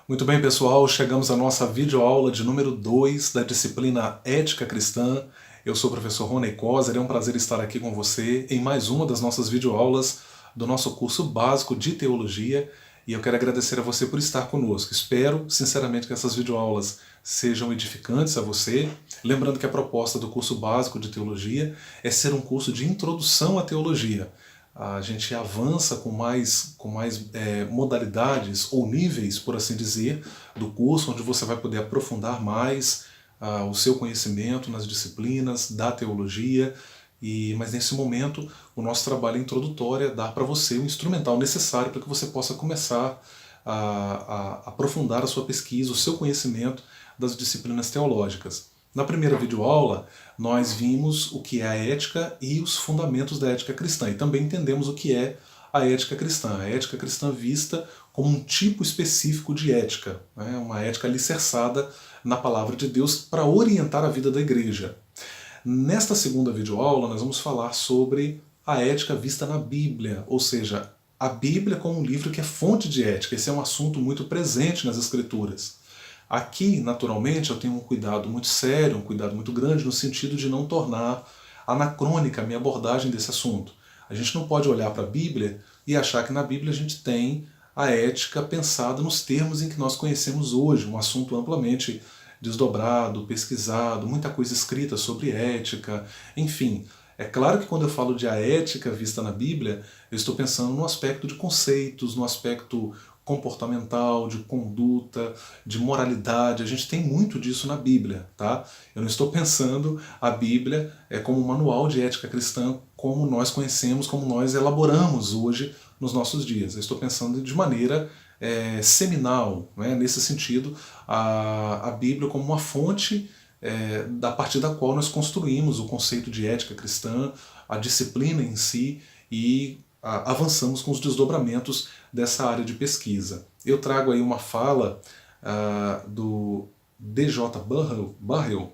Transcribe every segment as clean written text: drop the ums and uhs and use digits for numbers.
Muito bem, pessoal, chegamos à nossa videoaula de número 2 da disciplina Ética Cristã. Eu sou o professor Rony Coser, é um prazer estar aqui com você em mais uma das nossas videoaulas do nosso curso básico de Teologia, e eu quero agradecer a você por estar conosco. Espero, sinceramente, que essas videoaulas sejam edificantes a você. Lembrando que a proposta do curso básico de Teologia é ser um curso de introdução à teologia. A gente avança com mais modalidades ou níveis, por assim dizer, do curso, onde você vai poder aprofundar mais o seu conhecimento nas disciplinas da teologia. Mas nesse momento, o nosso trabalho introdutório é dar para você o instrumental necessário para que você possa começar a aprofundar a sua pesquisa, o seu conhecimento das disciplinas teológicas. Na primeira videoaula, nós vimos o que é a ética e os fundamentos da ética cristã, e também entendemos o que é a ética cristã. A ética cristã vista como um tipo específico de ética, né? Uma ética alicerçada na palavra de Deus para orientar a vida da igreja. Nesta segunda videoaula, nós vamos falar sobre a ética vista na Bíblia, ou seja, a Bíblia como um livro que é fonte de ética. Esse é um assunto muito presente nas Escrituras. Aqui, naturalmente, eu tenho um cuidado muito sério, um cuidado muito grande, no sentido de não tornar anacrônica a minha abordagem desse assunto. A gente não pode olhar para a Bíblia e achar que na Bíblia a gente tem a ética pensada nos termos em que nós conhecemos hoje, um assunto amplamente desdobrado, pesquisado, muita coisa escrita sobre ética, enfim. É claro que quando eu falo de a ética vista na Bíblia, eu estou pensando no aspecto de conceitos, no aspecto comportamental, de conduta, de moralidade. A gente tem muito disso na Bíblia, tá? Eu não estou pensando a Bíblia como um manual de ética cristã como nós conhecemos, como nós elaboramos hoje nos nossos dias. Eu estou pensando de maneira seminal, né? Nesse sentido, a Bíblia como uma fonte a partir da qual nós construímos o conceito de ética cristã, a disciplina em si, e avançamos com os desdobramentos dessa área de pesquisa. Eu trago aí uma fala do D.J. Burrell.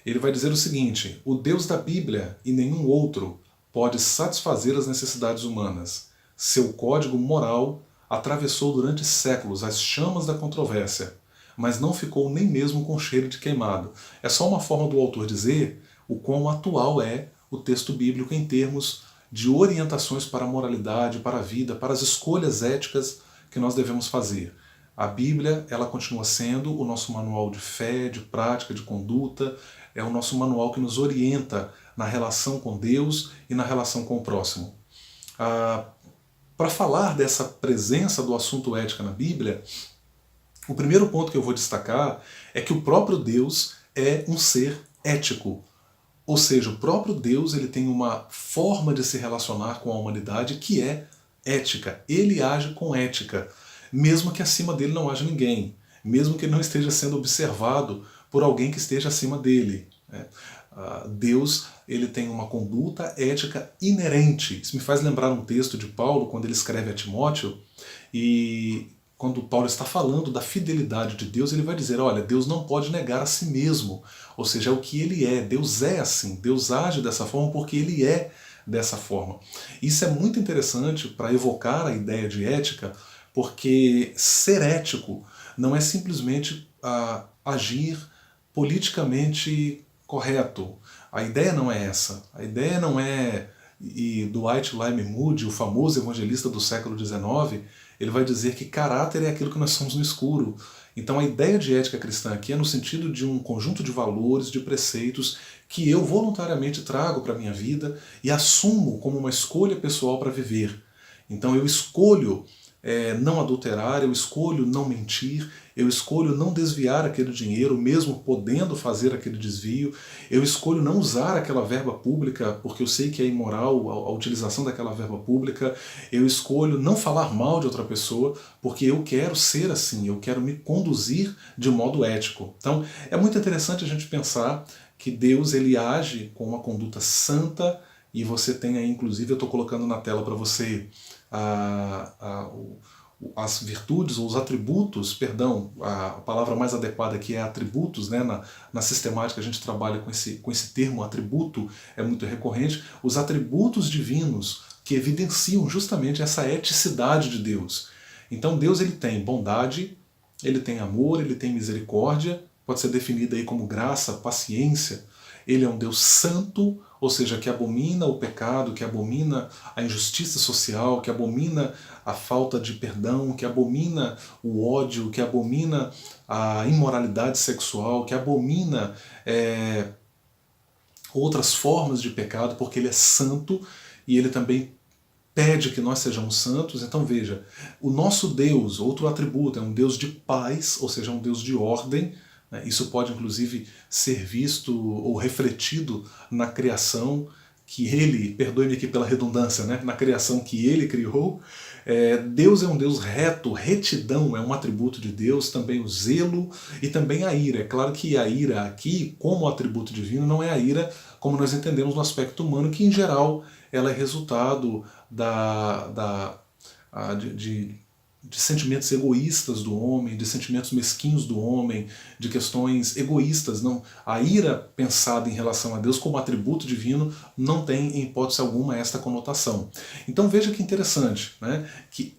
Ele vai dizer o seguinte: o Deus da Bíblia e nenhum outro pode satisfazer as necessidades humanas. Seu código moral atravessou durante séculos as chamas da controvérsia, mas não ficou nem mesmo com cheiro de queimado. É só uma forma do autor dizer o quão atual é o texto bíblico em termos de orientações para a moralidade, para a vida, para as escolhas éticas que nós devemos fazer. A Bíblia, ela continua sendo o nosso manual de fé, de prática, de conduta, é o nosso manual que nos orienta na relação com Deus e na relação com o próximo. Para falar dessa presença do assunto ética na Bíblia, o primeiro ponto que eu vou destacar é que o próprio Deus é um ser ético. Ou seja, o próprio Deus ele tem uma forma de se relacionar com a humanidade que é ética. Ele age com ética, mesmo que acima dele não haja ninguém, mesmo que ele não esteja sendo observado por alguém que esteja acima dele. Deus ele tem uma conduta ética inerente. Isso me faz lembrar um texto de Paulo, quando ele escreve a Timóteo, e quando Paulo está falando da fidelidade de Deus, ele vai dizer, olha, Deus não pode negar a si mesmo, ou seja, é o que ele é. Deus é assim, Deus age dessa forma porque ele é dessa forma. Isso é muito interessante para evocar a ideia de ética, porque ser ético não é simplesmente agir politicamente correto. A ideia não é essa. A ideia não é... E Dwight Lyman Moody, o famoso evangelista do século XIX, ele vai dizer que caráter é aquilo que nós somos no escuro. Então a ideia de ética cristã aqui é no sentido de um conjunto de valores, de preceitos que eu voluntariamente trago para a minha vida e assumo como uma escolha pessoal para viver. Então eu escolho não adulterar, eu escolho não mentir, eu escolho não desviar aquele dinheiro, mesmo podendo fazer aquele desvio, eu escolho não usar aquela verba pública porque eu sei que é imoral a utilização daquela verba pública, eu escolho não falar mal de outra pessoa porque eu quero ser assim, eu quero me conduzir de modo ético. Então é muito interessante a gente pensar que Deus ele age com uma conduta santa, e você tem aí, inclusive, eu estou colocando na tela para você as virtudes ou os atributos, perdão, a palavra mais adequada aqui é atributos, né? Na sistemática a gente trabalha com esse termo atributo, é muito recorrente, os atributos divinos que evidenciam justamente essa eticidade de Deus. Então Deus ele tem bondade, ele tem amor, ele tem misericórdia, pode ser definido aí como graça, paciência. Ele é um Deus santo, ou seja, que abomina o pecado, que abomina a injustiça social, que abomina a falta de perdão, que abomina o ódio, que abomina a imoralidade sexual, que abomina outras formas de pecado, porque ele é santo e ele também pede que nós sejamos santos. Então veja, o nosso Deus, outro atributo, é um Deus de paz, ou seja, um Deus de ordem. Isso pode inclusive ser visto ou refletido na criação que ele, perdoe-me aqui pela redundância, na criação que ele criou. Deus é um Deus reto, retidão é um atributo de Deus, também o zelo e também a ira. É claro que a ira aqui, como atributo divino, não é a ira como nós entendemos no aspecto humano, que em geral ela é resultado de sentimentos egoístas do homem, de sentimentos mesquinhos do homem, de questões egoístas. Não, a ira pensada em relação a Deus como atributo divino não tem, em hipótese alguma, esta conotação. Então veja que interessante, que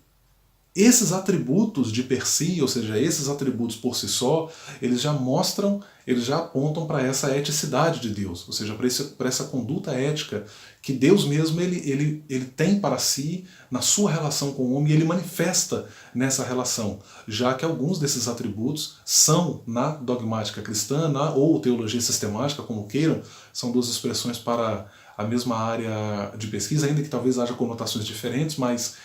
esses atributos de per si, ou seja, esses atributos por si só, eles já mostram, eles já apontam para essa eticidade de Deus, ou seja, para essa conduta ética que Deus mesmo ele tem para si na sua relação com o homem, e ele manifesta nessa relação, já que alguns desses atributos são, na dogmática cristã, ou teologia sistemática, como queiram, são duas expressões para a mesma área de pesquisa, ainda que talvez haja conotações diferentes, mas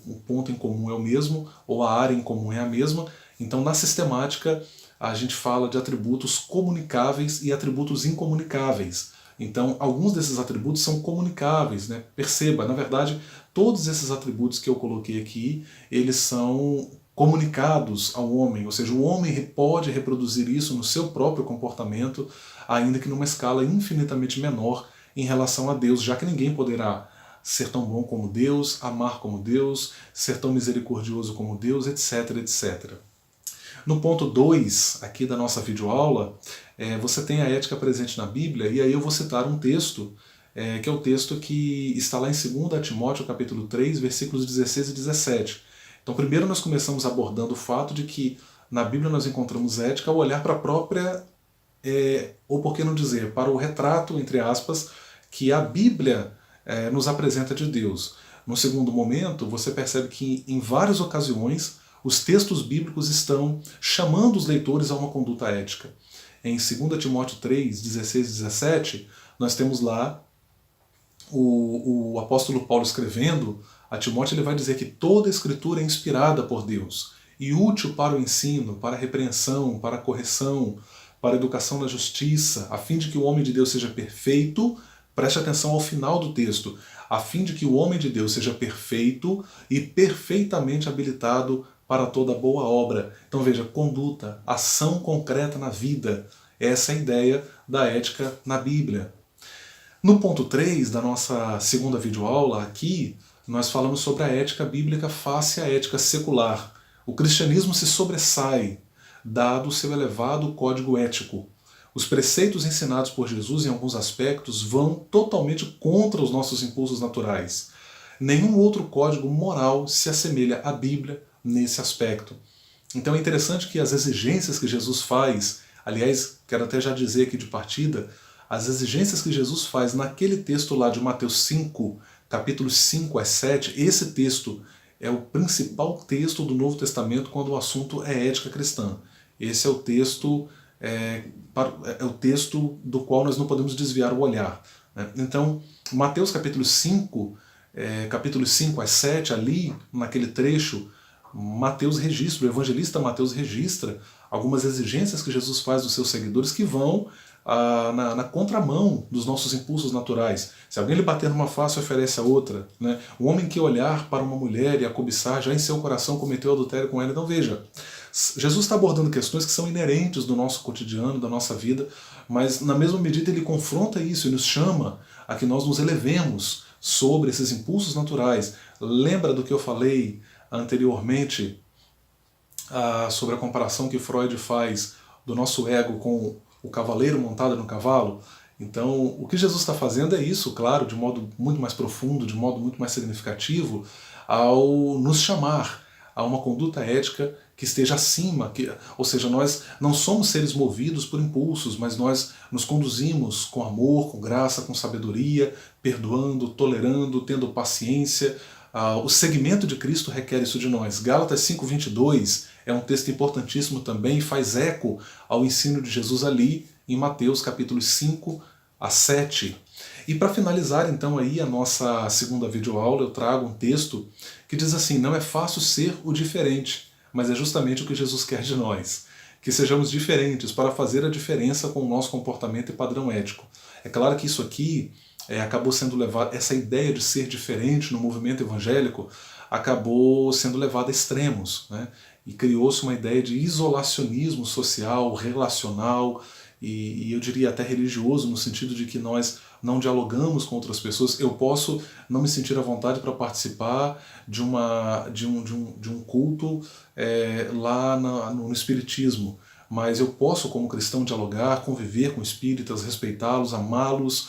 o ponto em comum é o mesmo, ou a área em comum é a mesma. Então, na sistemática, a gente fala de atributos comunicáveis e atributos incomunicáveis. Então, alguns desses atributos são comunicáveis. Perceba, na verdade, todos esses atributos que eu coloquei aqui, eles são comunicados ao homem, ou seja, o homem pode reproduzir isso no seu próprio comportamento, ainda que numa escala infinitamente menor em relação a Deus, já que ninguém poderá ser tão bom como Deus, amar como Deus, ser tão misericordioso como Deus, etc, etc. No ponto 2 aqui da nossa videoaula, você tem a ética presente na Bíblia, e aí eu vou citar um texto, que é o texto que está lá em 2 Timóteo capítulo 3, versículos 16 e 17. Então primeiro nós começamos abordando o fato de que na Bíblia nós encontramos ética ao olhar para a própria, ou por que não dizer, para o retrato, entre aspas, que a Bíblia nos apresenta de Deus. No segundo momento, você percebe que em várias ocasiões os textos bíblicos estão chamando os leitores a uma conduta ética. Em 2 Timóteo 3, 16 e 17, nós temos lá o apóstolo Paulo escrevendo a Timóteo. Ele vai dizer que toda a escritura é inspirada por Deus e útil para o ensino, para a repreensão, para a correção, para a educação na justiça, a fim de que o homem de Deus seja perfeito. Preste atenção ao final do texto. A fim de que o homem de Deus seja perfeito e perfeitamente habilitado para toda boa obra. Então veja, conduta, ação concreta na vida. Essa é a ideia da ética na Bíblia. No ponto 3 da nossa segunda videoaula aqui, nós falamos sobre a ética bíblica face à ética secular. O cristianismo se sobressai, dado o seu elevado código ético. Os preceitos ensinados por Jesus em alguns aspectos vão totalmente contra os nossos impulsos naturais. Nenhum outro código moral se assemelha à Bíblia nesse aspecto. Então é interessante que as exigências que Jesus faz, aliás, quero até já dizer aqui de partida, as exigências que Jesus faz naquele texto lá de Mateus 5, capítulos 5 a 7, esse texto é o principal texto do Novo Testamento quando o assunto é ética cristã. Esse é o texto o texto do qual nós não podemos desviar o olhar. Então, Mateus capítulo 5, capítulos 5 a 7, ali, naquele trecho, o evangelista Mateus registra algumas exigências que Jesus faz dos seus seguidores que vão na contramão dos nossos impulsos naturais. Se alguém lhe bater numa face, oferece a outra. O homem que olhar para uma mulher e a cobiçar, já em seu coração cometeu adultério com ela. Então veja, Jesus está abordando questões que são inerentes do nosso cotidiano, da nossa vida, mas na mesma medida ele confronta isso e nos chama a que nós nos elevemos sobre esses impulsos naturais. Lembra do que eu falei anteriormente sobre a comparação que Freud faz do nosso ego com o cavaleiro montado no cavalo? Então, o que Jesus está fazendo é isso, claro, de modo muito mais profundo, de modo muito mais significativo, ao nos chamar a uma conduta ética que esteja acima, ou seja, nós não somos seres movidos por impulsos, mas nós nos conduzimos com amor, com graça, com sabedoria, perdoando, tolerando, tendo paciência. O segmento de Cristo requer isso de nós. Gálatas 5:22 é um texto importantíssimo também e faz eco ao ensino de Jesus ali em Mateus capítulos 5-7. E para finalizar então aí a nossa segunda videoaula, eu trago um texto que diz assim: não é fácil ser o diferente, mas é justamente o que Jesus quer de nós. Que sejamos diferentes para fazer a diferença com o nosso comportamento e padrão ético. É claro que isso aqui acabou sendo levado, essa ideia de ser diferente no movimento evangélico acabou sendo levada a extremos, né? E criou-se uma ideia de isolacionismo social, relacional e eu diria até religioso, no sentido de que nós não dialogamos com outras pessoas. Eu posso não me sentir à vontade para participar de um culto lá no Espiritismo, mas eu posso, como cristão, dialogar, conviver com espíritas, respeitá-los, amá-los,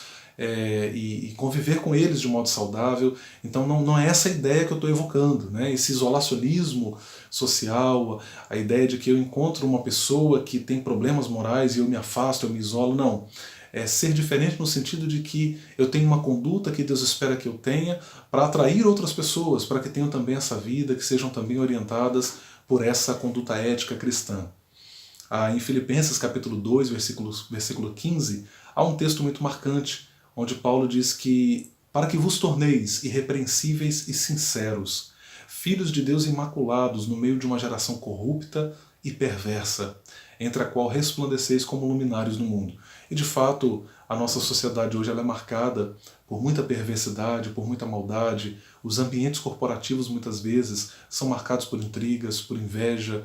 e conviver com eles de modo saudável. Então não é essa ideia que eu estou evocando, né? Esse isolacionismo social, a ideia de que eu encontro uma pessoa que tem problemas morais e eu me afasto, eu me isolo, não. É ser diferente no sentido de que eu tenho uma conduta que Deus espera que eu tenha para atrair outras pessoas, para que tenham também essa vida, que sejam também orientadas por essa conduta ética cristã. Em Filipenses capítulo 2, versículo 15, há um texto muito marcante, onde Paulo diz que para que vos torneis irrepreensíveis e sinceros, filhos de Deus imaculados no meio de uma geração corrupta e perversa, entre a qual resplandeceis como luminares no mundo. E de fato, a nossa sociedade hoje ela é marcada por muita perversidade, por muita maldade. Os ambientes corporativos muitas vezes são marcados por intrigas, por inveja,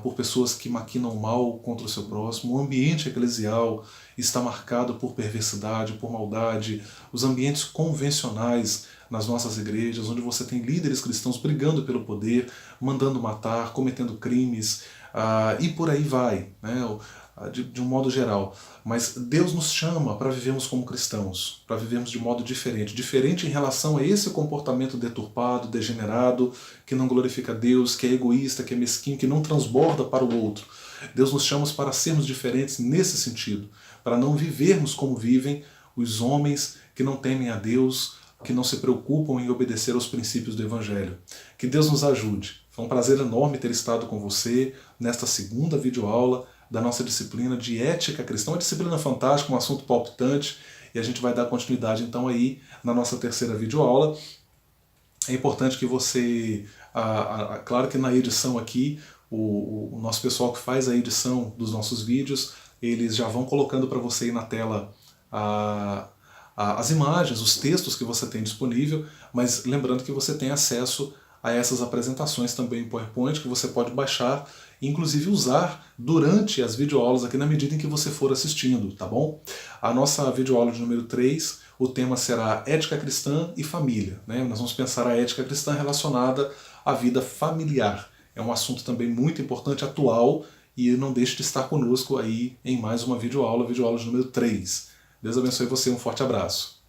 por pessoas que maquinam mal contra o seu próximo. O ambiente eclesial está marcado por perversidade, por maldade. Os ambientes convencionais nas nossas igrejas, onde você tem líderes cristãos brigando pelo poder, mandando matar, cometendo crimes, e por aí vai, né? De um modo geral. Mas Deus nos chama para vivermos como cristãos, para vivermos de modo diferente. Diferente em relação a esse comportamento deturpado, degenerado, que não glorifica Deus, que é egoísta, que é mesquinho, que não transborda para o outro. Deus nos chama para sermos diferentes nesse sentido, para não vivermos como vivem os homens que não temem a Deus, que não se preocupam em obedecer aos princípios do Evangelho. Que Deus nos ajude. Foi um prazer enorme ter estado com você nesta segunda videoaula da nossa disciplina de ética cristã, uma disciplina fantástica, um assunto palpitante, e a gente vai dar continuidade então aí na nossa terceira videoaula. É importante que você, claro que na edição aqui, o nosso pessoal que faz a edição dos nossos vídeos, eles já vão colocando para você aí na tela as imagens, os textos que você tem disponível, mas lembrando que você tem acesso a essas apresentações também em PowerPoint, que você pode baixar e inclusive usar durante as videoaulas aqui na medida em que você for assistindo, tá bom? A nossa videoaula de número 3, o tema será Ética Cristã e Família, né? Nós vamos pensar a ética cristã relacionada à vida familiar. É um assunto também muito importante, atual, e não deixe de estar conosco aí em mais uma videoaula de número 3. Deus abençoe você, um forte abraço.